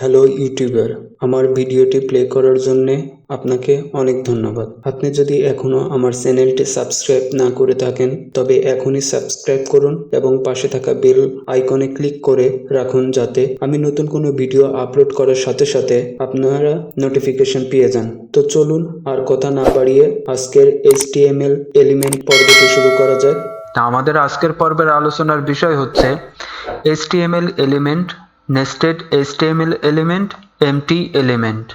Hello YouTuber, আমার ভিডিওটি play করার জন্যে আপনাকে অনেক ধন্যবাদ। আপনি যদি এখনও আমার চ্যানেলটি সাবস্ক্রাইব না করে থাকেন তবে এখনই সাবস্ক্রাইব করুন এবং পাশে থাকা বেল আইকনে ক্লিক করে রাখুন যাতে আমি নতুন কোনো ভিডিও আপলোড করার সাথে সাথে আপনারা নোটিফিকেশন পেয়ে যান। তো চলুন আর কথা না বাড়িয়ে আজকের HTML এলিমেন্ট পর্বটি শুরু করা যাক। আমাদের আজকের পর্বের আলোচনার বিষয় হচ্ছে HTML element, nested HTML element, empty element.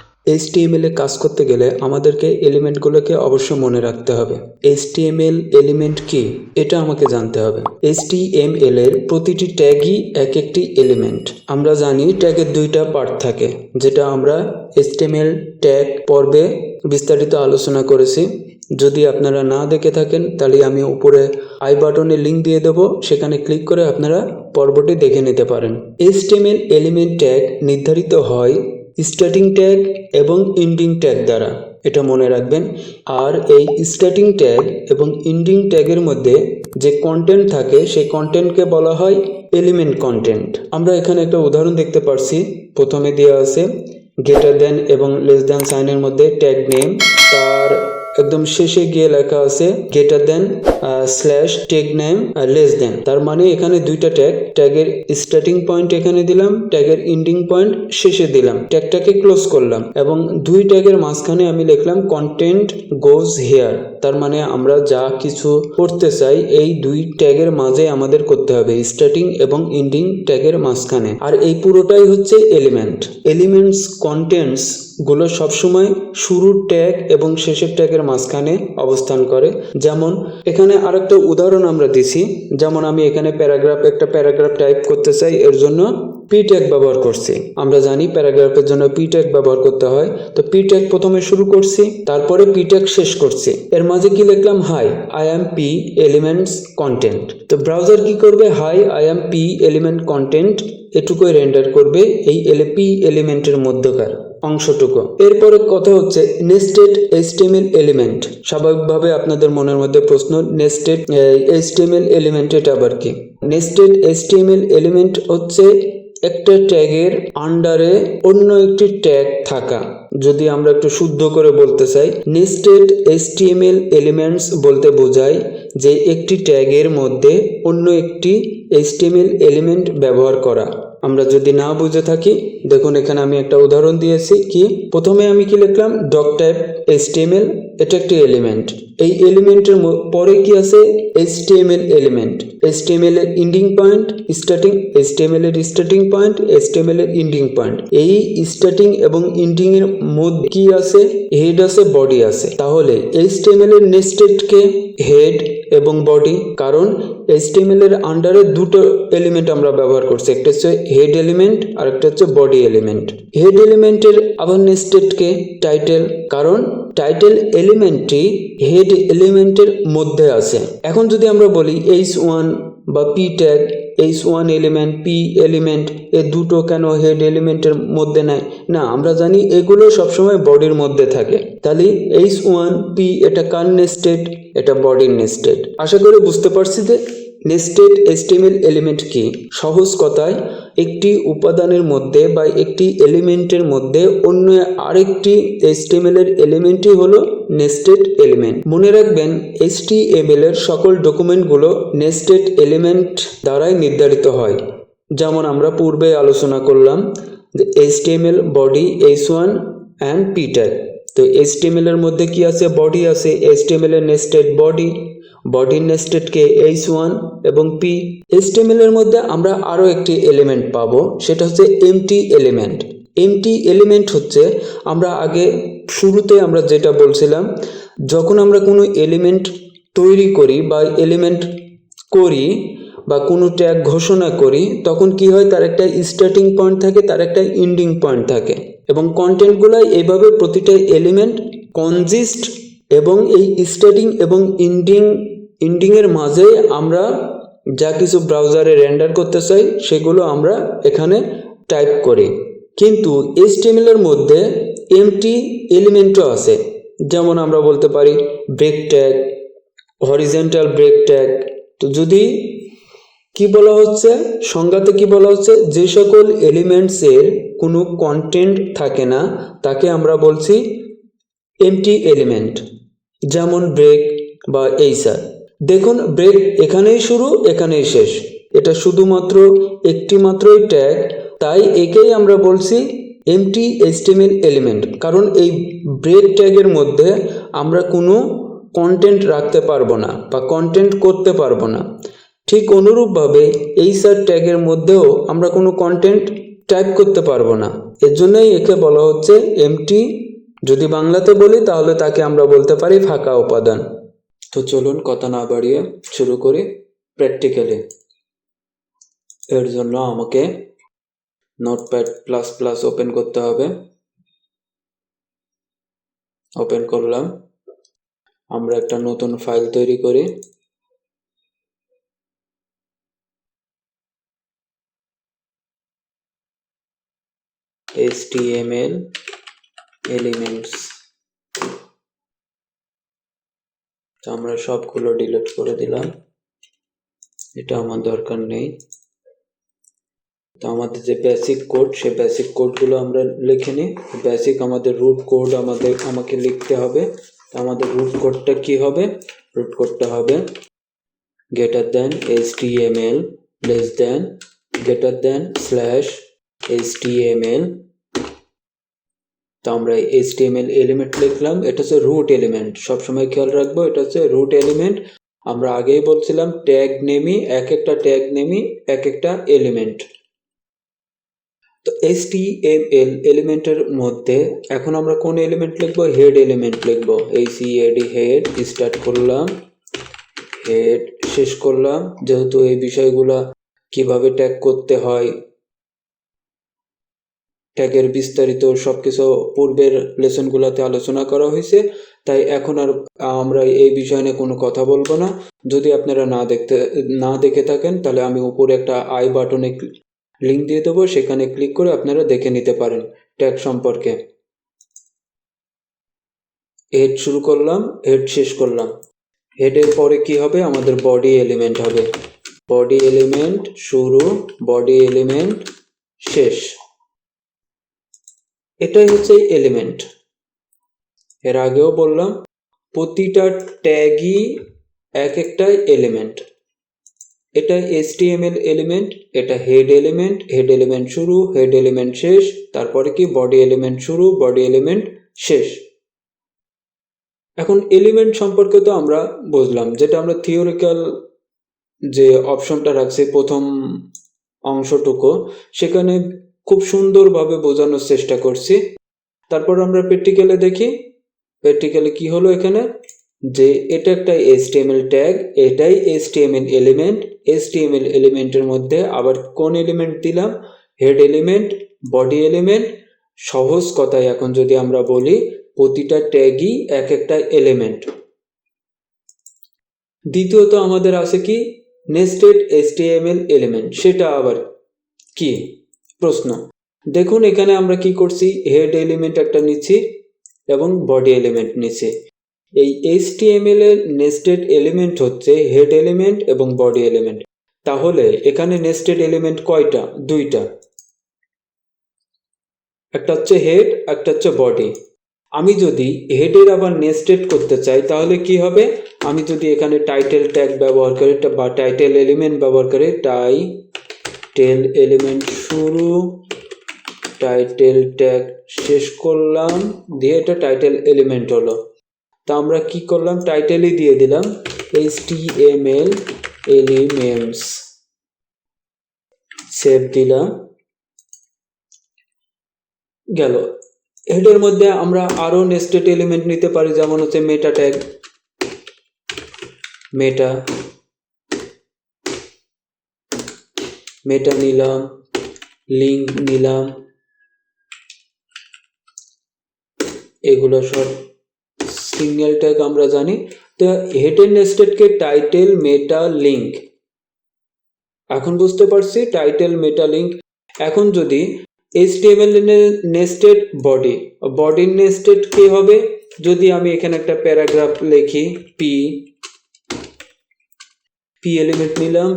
HTML এ কাজ করতে গেলে আমাদেরকে এলিমেন্টগুলোকে অবশ্যই মনে রাখতে হবে। HTML এলিমেন্ট কি এটা আমাকে জানতে হবে। HTML এর প্রতিটি ট্যাগই এক একটি এলিমেন্ট। আমরা জানি ট্যাগের দুইটা পার্ট থাকে, যেটা আমরা HTML ট্যাগ পর্বে বিস্তারিত আলোচনা করেছি। যদি আপনারা না দেখে থাকেন তাহলে আমি উপরে আই বাটনে লিঙ্ক দিয়ে দেবো, সেখানে ক্লিক করে আপনারা পর্বটি দেখে নিতে পারেন। HTML এলিমেন্ট ট্যাগ নির্ধারিত হয় স্টার্টিং ট্যাগ এবং এন্ডিং ট্যাগ দ্বারা, এটা মনে রাখবেন। আর এই স্টার্টিং ট্যাগ এবং এন্ডিং ট্যাগের মধ্যে যে কন্টেন্ট থাকে সেই কন্টেন্টকে বলা হয় এলিমেন্ট কন্টেন্ট। আমরা এখানে একটা উদাহরণ দেখতে পারছি। প্রথমে দেওয়া আছে গ্রেটার দেন এবং লেস দেন সাইনের মধ্যে ট্যাগ নেম, তার একদম শেষে গিয়ে লেখা আছে greater than slash tag name less than. তার মানে এখানে দুইটা ট্যাগের স্টার্টিং পয়েন্ট এখানে দিলাম, ট্যাগের এন্ডিং পয়েন্ট শেষে দিলাম, ট্যাগটাকে ক্লোজ করলাম এবং দুই ট্যাগের মাঝখানে আমি লিখলাম কন্টেন্ট গোজ হেয়ার। তার মানে আমরা যা কিছু করতে চাই এই দুই ট্যাগের মাঝে আমাদের করতে হবে, স্টার্টিং এবং এন্ডিং ট্যাগের মাঝখানে। আর এই পুরোটাই হচ্ছে এলিমেন্ট। এলিমেন্টস কন্টেন্টস গুলো সবসময় শুরুর ট্যাগ এবং শেষের ট্যাগের মাঝখানে অবস্থান করে। যেমন এখানে আরেকটা উদাহরণ আমরা দিছি, যেমন আমি এখানে একটা প্যারাগ্রাফ টাইপ করতে চাই, এর জন্য পি ট্যাগ ব্যবহার করছি। আমরা জানি প্যারাগ্রাফের জন্য পি ট্যাগ ব্যবহার করতে হয়। তো পি ট্যাগ প্রথমে শুরু করছি, তারপরে পি ট্যাগ শেষ করছি। এর মাঝে কি লিখলাম? Hi I am P elements content. তো ব্রাউজার কি করবে? Hi I am P element content এটুকুই রেন্ডার করবে এই পি এলিমেন্টের মধ্যকার অংশটুকু। এরপরে কথা হচ্ছে নেস্টেড HTML এলিমেন্ট। স্বাভাবিকভাবে আপনাদের মনের মধ্যে প্রশ্ন, নেস্টেড HTML এলিমেন্ট এটা আবার কি? নেস্টেড HTML এলিমেন্ট হচ্ছে একটা ট্যাগের আন্ডারে অন্য একটি ট্যাগ থাকা। যদি আমরা একটু শুদ্ধ করে বলতে চাই, নেস্টেড HTML এলিমেন্টস বলতে বোঝায় যে একটি ট্যাগের মধ্যে অন্য একটি HTML এলিমেন্ট ব্যবহার করা। আমরা যদি না বুঝে থাকি, দেখুন এখানে আমি একটা উদাহরণ দিয়েছি। কি প্রথমে আমি কি লিখলাম? ডক টাইপ HTML, এটা একটি এলিমেন্ট। এই এলিমেন্টের পরে কি আছে? HTML element. HTML এর এন্ডিং পয়েন্ট স্টার্টিং, HTML এর স্টার্টিং পয়েন্ট, HTML এর এন্ডিং পয়েন্ট। এই স্টার্টিং এবং এন্ডিং এর মধ্যে কি আছে? হেড আছে, বডি আছে। তাহলে HTML এর নেস্টেড কে হেড এবং বডি, কারণ HTML এর আন্ডারে দুটো এলিমেন্ট আমরা ব্যবহার করছি, একটা হচ্ছে হেড এলিমেন্ট আর একটা হচ্ছে বডি এলিমেন্ট। হেড এলিমেন্টের আবার নেস্টেড কে টাইটেল, কারণ টাইটেল এলিমেন্টটি হেড এলিমেন্টের মধ্যে আছে। এখন যদি আমরা বলি H1 বা P tag, H1 element, P element, এ দুটো কেন হেড এলিমেন্টের মধ্যে নাই? না, আমরা জানি এগুলো সবসময় বডির মধ্যে থাকে। তাহলে H1 পি এটা কার নেস্টেড? এটা বডির নেস্টেড। আশা করি বুঝতে পারছি যে নেস্টেড HTML এলিমেন্ট কি। সহজ কথায় একটি উপাদানের মধ্যে বা একটি এলিমেন্টের মধ্যে অন্য আরেকটি HTML এর এলিমেন্টই হলো নেস্টেড এলিমেন্ট। মনে রাখবেন HTML এর সকল ডকুমেন্টগুলো নেস্টেড এলিমেন্ট দ্বারাই নির্ধারিত হয়। যেমন আমরা পূর্বে আলোচনা করলাম যে HTML body H1 and P tag. তো HTML এর মধ্যে কি আছে? বডি আছে। HTML এর নেস্টেড বডি, বডির নেস্টেড কে H1 এবং পি। HTML এর মধ্যে আমরা আরো একটি এলিমেন্ট পাবো, সেটা হচ্ছে এমটি এলিমেন্ট। এমটি এলিমেন্ট হচ্ছে, আমরা আগে শুরুতে আমরা যেটা বলছিলাম, যখন আমরা কোনো এলিমেন্ট তৈরি করি বা এলিমেন্ট করি বা কোনো ট্যাগ ঘোষণা করি, তখন কি হয়? তার একটা স্টার্টিং পয়েন্ট থাকে, তার একটা এন্ডিং পয়েন্ট থাকে এবং কন্টেন্টগুলো এইভাবে প্রতিটা এলিমেন্ট কনজিস্ট এবং এই স্টার্টিং এবং এন্ডিং এর মাঝে আমরা যা কিছু ব্রাউজারে রেন্ডার করতে চাই সেগুলো আমরা এখানে টাইপ করি। কিন্তু HTML এর মধ্যে এমটি এলিমেন্টও আছে। যেমন আমরা বলতে পারি break tag, horizontal break tag. তো যদি কি বলা হচ্ছে, সংজ্ঞাতে কি বলা হচ্ছে, যে সকল এলিমেন্টস এর কোনো কন্টেন্ট থাকে না তাকে আমরা বলছি এমটি এলিমেন্ট, যেমন ব্রেক বা এইসার। দেখুন ব্রেক এখানেই শুরু এখানেই শেষ, এটা শুধুমাত্র একটি মাত্রই ট্যাগ, তাই একেই আমরা বলছি এমটি এইচটিএমএল এলিমেন্ট, কারণ এই ব্রেক ট্যাগের মধ্যে আমরা কোনো কন্টেন্ট রাখতে পারবো না বা কন্টেন্ট করতে পারবো না। ঠিক অনুরূপভাবে এইসার ট্যাগের মধ্যেও আমরা কোনো কন্টেন্ট টাইপ করতে পারবো না, এর জন্যই একে বলা হচ্ছে এমটি। যদি বাংলাতে বলি তাহলে তাকে আমরা বলতে পারি ফাঁকা উপাদান। তো চলুন কথা না বাড়িয়ে শুরু করি প্র্যাকটিক্যালি। এর জন্য আমাকে নোটপ্যাড প্লাস প্লাস ওপেন করতে হবে। ওপেন করলাম। আমরা একটা নতুন ফাইল তৈরি করি। HTML elements. তো আমরা সবগুলো ডিলিট করে দিলাম, এটা আমার দরকার নেই। তো আমাদের যে বেসিক কোড, সেই বেসিক কোডগুলো আমরা লিখে নিই। বেসিক আমাদের রুট কোড আমাকে লিখতে হবে। তো আমাদের রুট কোডটা কি হবে? রুট কোডটা হবে greater than HTML less than greater than slash HTML। তো আমরা HTML এলিমেন্ট লিখলাম, এটা হচ্ছে রুট এলিমেন্ট, সবসময় খেয়াল রাখবো এটা হচ্ছে রুট এলিমেন্ট। আমরা আগেই বলছিলাম ট্যাগ নেমই, এক একটা ট্যাগ নেমই এক একটা এলিমেন্ট। তো HTML এলিমেন্টের মধ্যে এখন আমরা কোন এলিমেন্ট লিখবো? হেড এলিমেন্ট লিখবো। HEAD হেড, স্টার্ট করলাম, হেড শেষ করলাম। যেহেতু এই বিষয়গুলা কিভাবে ট্যাগ করতে হয়, ট্যাগের বিস্তারিত সবকিছু পূর্বের লেসনগুলোতে আলোচনা করা হয়েছে, তাই এখন আর আমরা এই বিষয় নিয়ে কোনো কথা বলবো না। যদি আপনারা না দেখে থাকেন তাহলে আমি উপরে একটা আই বাটনে লিঙ্ক দিয়ে দেবো, সেখানে ক্লিক করে আপনারা দেখে নিতে পারেন ট্যাগ সম্পর্কে। হেড শুরু করলাম, হেড শেষ করলাম। হেডের পরে কি হবে? আমাদের বডি এলিমেন্ট হবে। বডি এলিমেন্ট শুরু, বডি এলিমেন্ট শেষ, এটাই হচ্ছে এলিমেন্ট। এর আগেও বললাম প্রতিটা ট্যাগই এক একটা এলিমেন্ট। এটা HTML এলিমেন্ট, এটা হেড এলিমেন্ট, হেড এলিমেন্ট শুরু, হেড এলিমেন্ট শেষ। তারপরে কি? বডি এলিমেন্ট শুরু, বডি এলিমেন্ট শেষ। এখন এলিমেন্ট সম্পর্কে তো আমরা বুঝলাম, যেটা আমরা থিওরিক্যাল যে অপশনটা রাখছি প্রথম অংশটুকু, সেখানে খুব সুন্দরভাবে বোঝানোর চেষ্টা করছি। তারপর আমরা প্র্যাকটিক্যালে দেখি, প্র্যাকটিক্যালে কি হলো এখানে, যে এটা একটা HTML ট্যাগ, এটাই HTML এলিমেন্ট। HTML এলিমেন্টের মধ্যে আবার কোন এলিমেন্ট দিলাম? Head element, body element. সহজ কথায় এখন যদি আমরা বলি প্রতিটা ট্যাগই এক একটা এলিমেন্ট। দ্বিতীয়ত আমাদের আছে কি? Nested HTML element. সেটা আবার কি? প্রশ্ন। দেখুন এখানে আমরা কি করছি, হেড এলিমেন্ট একটা নিচ্ছি এবং বডি এলিমেন্ট নিচ্ছি। এই HTML এর নেস্টেড এলিমেন্ট হচ্ছে হেড এলিমেন্ট এবং বডি এলিমেন্ট। তাহলে এখানে নেস্টেড এলিমেন্ট কয়টা? দুইটা, একটা হচ্ছে হেড, একটা হচ্ছে বডি। আমি যদি হেডের আবার নেস্টেড করতে চাই তাহলে কি হবে? আমি যদি এখানে টাইটেল ট্যাগ ব্যবহার করি বা টাইটেল এলিমেন্ট ব্যবহার করি, টাইটেল এলিমেন্ট শুরু, টাইটেল ট্যাগ শেষ করলাম, দিয়ে এটা টাইটেল এলিমেন্ট হলো। তা আমরা কি করলাম? টাইটেলই দিয়ে দিলাম HTML এলিমেন্টস, সেভ দিলাম, গেল। হেডের মধ্যে আমরা আরো নেস্টেড এলিমেন্ট নিতে পারি, যেমন হচ্ছে মেটা ট্যাগ, মেটা নিলাম, লিঙ্ক নিলাম, এগুলো সব সিঙ্গেল ট্যাগ আমরা জানি। তো হেডের নেস্টেডকে টাইটেল, মেটা, লিঙ্ক, এখন বুঝতে পারছি টাইটেল, মেটা, লিঙ্ক। এখন যদি HTML নেস্টেড বডি, বডির নেস্টেড কি হবে? যদি আমি এখানে একটা প্যারাগ্রাফ লিখি, পি এলিমেন্ট নিলাম,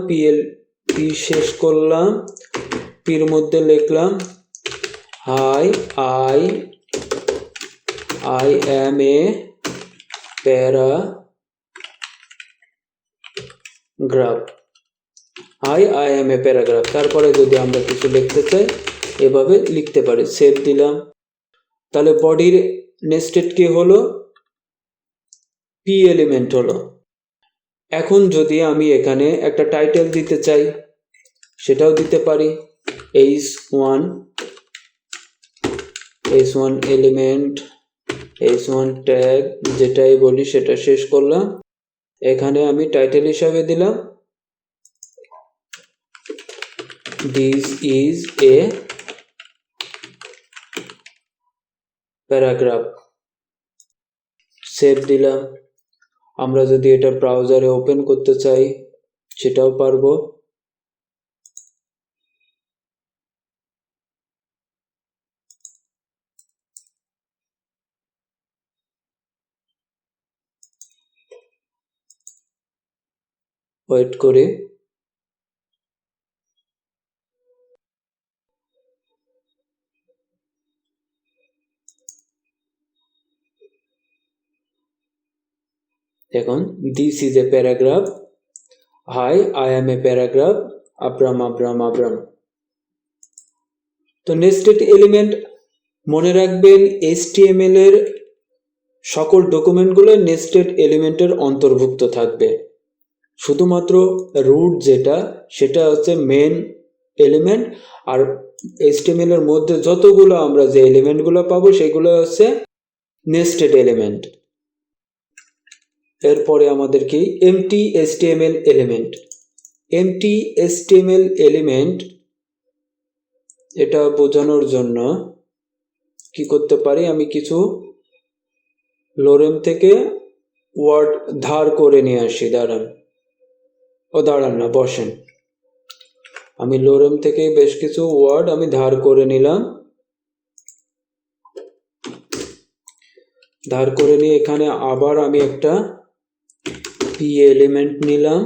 পি শেষ করলাম, পির মধ্যে লিখলাম hi I am a paragraph. I am a paragraph. তারপরে যদি আমরা কিছু লিখতে চাই এভাবে লিখতে পারি। সেভ দিলাম। তাহলে বডির নেস্টেড কি হলো? পি এলিমেন্ট হলো। এখন যদি আমি এখানে একটা টাইটেল দিতে চাই সেটাও দিতে পারি। h1 এলিমেন্ট, h1 ট্যাগ, যেটাই বলি সেটা শেষ করলাম। এখানে আমি টাইটেল হিসাবে দিলাম this is a paragraph. Save দিলাম। আমরা যদি এটা ব্রাউজারে ওপেন করতে চাই সেটাও পারবো। ওয়েট করে দেখুন, this is a paragraph, hi I am a paragraph, Abram. তো নেস্টেড এলিমেন্ট মনে রাখবেন, HTML এর সকল ডকুমেন্টগুলো নেস্টেড এলিমেন্টের অন্তর্ভুক্ত থাকবে। শুধুমাত্র রুট সেটা হচ্ছে মেন এলিমেন্ট, আর HTML এর মধ্যে যতগুলো আমরা যে এলিমেন্টগুলো পাবো সেগুলো হচ্ছে নেস্টেড এলিমেন্ট। এরপরে আমাদের কি empty HTML element. Empty HTML element এটা বোঝানোর জন্য কি করতে পারি, আমি কিছু লোরেম থেকে ওয়ার্ড ধার করে নিয়ে আসি। দাঁড়ান না, বসেন। আমি লোরেম থেকে বেশ কিছু ওয়ার্ড আমি ধার করে নিলাম। ধার করে নিয়ে এখানে আবার আমি একটা পি এলিমেন্ট নিলাম।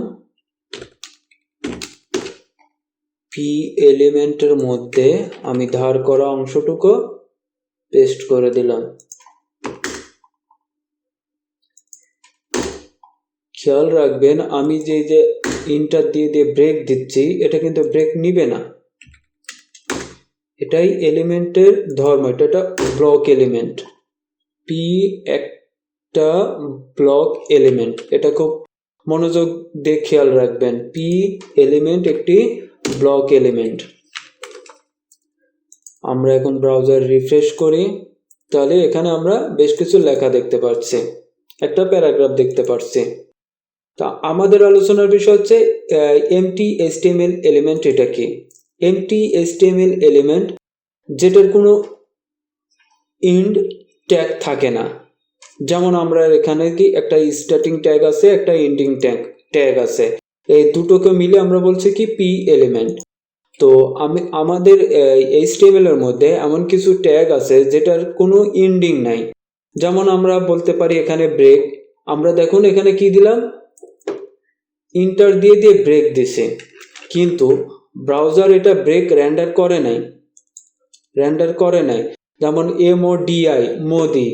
পি এলিমেন্টের মধ্যে আমি ধার করা অংশটুকু পেস্ট করে দিলাম। খেয়াল রাখবেন, আমি যে ইন্টার দিয়ে ব্রেক দিচ্ছি এটা কিন্তু ব্রেক নিবে না। এটাই এলিমেন্টের ধর্ম। এটা ব্লক এলিমেন্ট। পি একটা ব্লক এলিমেন্ট, এটা খুব মনোযোগ দিয়ে খেয়াল রাখবেন। পি এলিমেন্ট একটি ব্লক এলিমেন্ট। আমরা এখন ব্রাউজার রিফ্রেশ করি, তাহলে এখানে আমরা বেশ কিছু লেখা দেখতে পাচ্ছি, একটা প্যারাগ্রাফ দেখতে পাচ্ছি। তা আমাদের আলোচনার বিষয় হচ্ছে এমটি HTML এলিমেন্ট। এটা কি এমটি HTML এলিমেন্ট? যেটার কোনো ইন্ড ট্যাগ থাকে না। যেমন আমরা এখানে কি একটা স্টার্টিং ট্যাগ আছে, একটা এন্ডিং ট্যাগ আছে, এই দুটোকে মিলে আমরা বলছি কি পি এলিমেন্ট। তো আমাদের HTML এর মধ্যে এমন কিছু ট্যাগ আছে যেটার কোনো এন্ডিং নাই। যেমন আমরা বলতে পারি এখানে ব্রেক। আমরা দেখুন এখানে কি দিলাম, ইন্টার দিয়ে ব্রেক দিছে, কিন্তু ব্রাউজার এটা ব্রেক রেন্ডার করে নাই। যেমন MODI মোদি,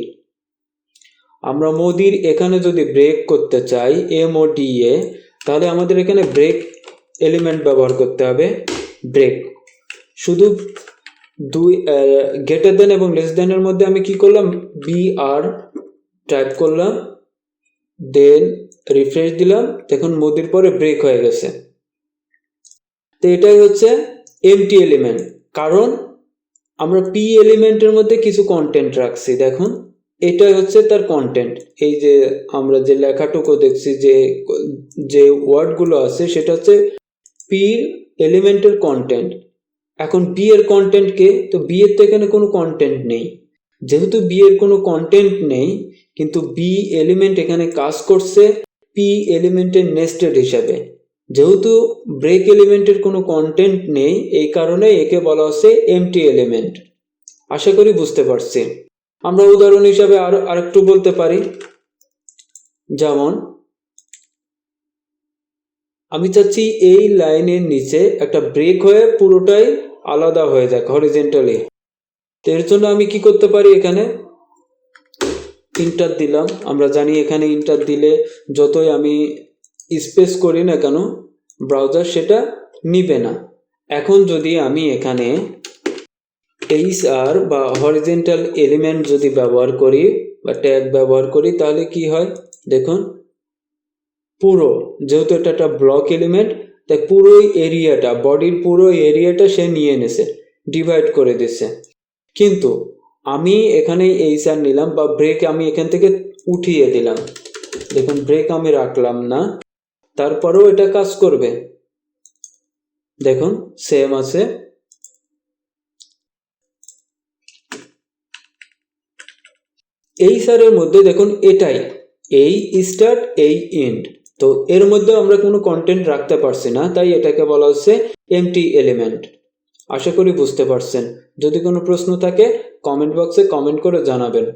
আমরা মোদির এখানে যদি ব্রেক করতে চাই MODA, তাহলে আমাদের এখানে ব্রেক এলিমেন্ট ব্যবহার করতে হবে। ব্রেক শুধু দুই গ্রেটার দেন এবং লেস দেনের মধ্যে আমি কি করলাম, BR টাইপ করলাম, দেন রিফ্রেশ দিলাম। দেখুন মোদির পরে ব্রেক হয়ে গেছে। তো এটাই হচ্ছে এমটি এলিমেন্ট, কারণ আমরা পি এলিমেন্টের মধ্যে কিছু কন্টেন্ট রাখছি। দেখুন এটাই হচ্ছে তার কন্টেন্ট। এই যে আমরা যে লেখাটুকু দেখছি, যে ওয়ার্ডগুলো আছে, সেটা হচ্ছে পি এলিমেন্টের কন্টেন্ট। এখন বি এর কন্টেন্ট কে? তো বি এর তো এখানে কোনো কন্টেন্ট নেই। যেহেতু বি এর কোনো কন্টেন্ট নেই, কিন্তু বি এলিমেন্ট এখানে কাজ করছে পি এলিমেন্টের নেস্টেড হিসাবে। যেহেতু ব্রেক এলিমেন্টের কোনো কন্টেন্ট নেই, এই কারণে একে বলা হচ্ছে এমটি এলিমেন্ট। আশা করি বুঝতে পারছি। আমরা উদাহরণ হিসাবে আরেকটু বলতে পারি, যেমন আমি চাচ্ছি এই লাইনের নিচে একটা ব্রেক হয়ে পুরোটাই আলাদা হয়ে যাক হরিজেন্টালি। তো এর জন্য আমি কি করতে পারি, এখানে ইন্টার দিলাম। আমরা জানি এখানে ইন্টার দিলে যতই আমি স্পেস করি না কেন ব্রাউজার সেটা নিবে না। এখন যদি আমি এখানে এইচআর বা হরিজেন্টাল এলিমেন্ট যদি ব্যবহার করি বা ট্যাগ ব্যবহার করি তাহলে কি হয় দেখুন, পুরো যেহেতু এটা একটা ব্লক এলিমেন্ট তাই পুরো এরিয়াটা, বডির পুরো এরিয়াটা সে নিয়ে এনেছে, ডিভাইড করে দিচ্ছে। কিন্তু আমি এখানে এইচআর নিলাম বা ব্রেক আমি এখান থেকে উঠিয়ে দিলাম, দেখুন ব্রেক আমি রাখলাম না, তারপরেও এটা কাজ করবে। দেখুন সেম আছে। এই সারের মধ্যে দেখুন এটাই, এই স্টার্ট এই এন্ড, তো এর মধ্যে আমরা কোনো কন্টেন্ট রাখতে পারছি না, তাই এটাকে বলা হচ্ছে এমটি এলিমেন্ট। আশা করি বুঝতে পারছেন। যদি কোনো প্রশ্ন থাকে কমেন্ট বক্সে কমেন্ট করে জানাবেন।